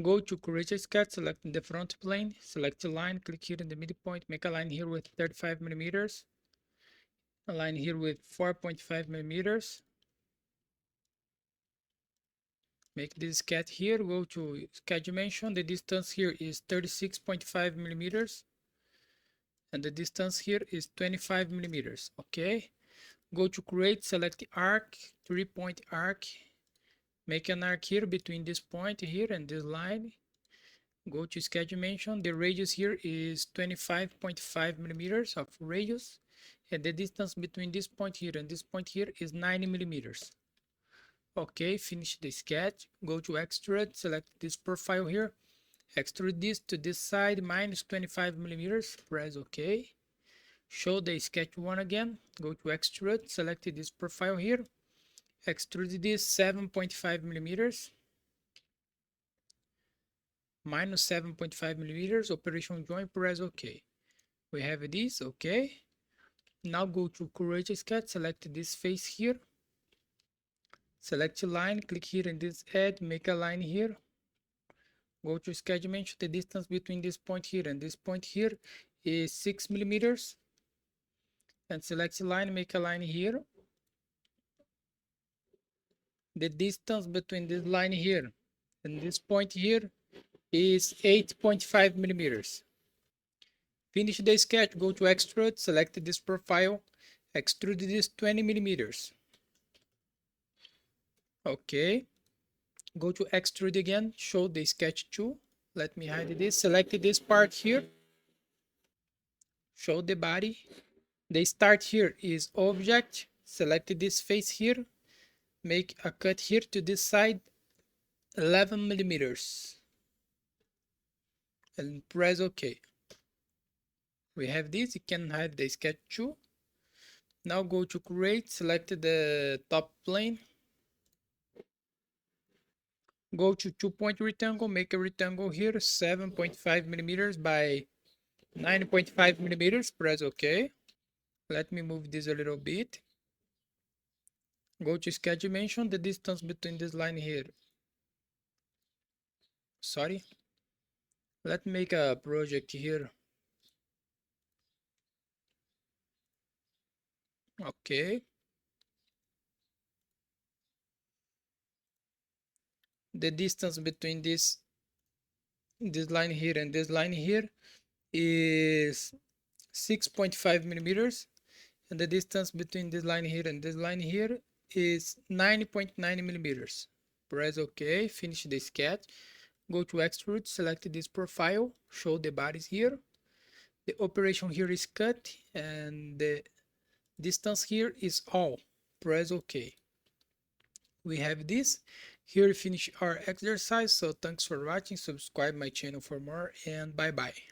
Go to create a sketch, select the front plane, select a line, click here in the midpoint, make a line here with 35 millimeters, a line here with 4.5 millimeters. Make this sketch here, go to sketch dimension, the distance here is 36.5 millimeters, and the distance here is 25 millimeters, okay? Go to create, select the arc, 3-point arc, make an arc here between this point here and this line. Go to sketch dimension, the radius here is 25.5 millimeters of radius, and the distance between this point here and this point here is 90 millimeters. Okay, finish the sketch, go to extrude, select this profile here, extrude this to this side minus 25 millimeters, press OK. Show the sketch one again, go to extrude, select this profile here, extrude this 7.5 millimeters, minus 7.5 millimeters, operation join, press OK. We have this, OK. Now go to create a sketch, select this face here, select a line, click here in this edge, make a line here. Go to sketch dimension, the distance between this point here and this point here is 6 millimeters. And select a line, make a line here. The distance between this line here and this point here is 8.5 millimeters. Finish the sketch, go to extrude, select this profile, extrude this 20 millimeters. Okay. Go to extrude again, show the sketch 2. Let me hide this, select this part here. Show the body. The start here is object, select this face here, make a cut here to this side, 11 millimeters, and press OK. We have this, you can hide the sketch 2. Now go to create, select the top plane, go to 2-point rectangle, make a rectangle here, 7.5 millimeters by 9.5 millimeters, press OK. Let me move this a little bit. Go to sketch dimension, the distance between this line here. Sorry. Let's make a project here. Okay. The distance between this line here and this line here is 6.5 millimeters, and the distance between this line here and this line here is 9.9 millimeters. Press OK, finish the sketch, go to extrude, select this profile, show the bodies here. The operation here is cut, and the distance here is all. Press OK. We have this. Here we finish our exercise, so thanks for watching, subscribe my channel for more, and bye bye.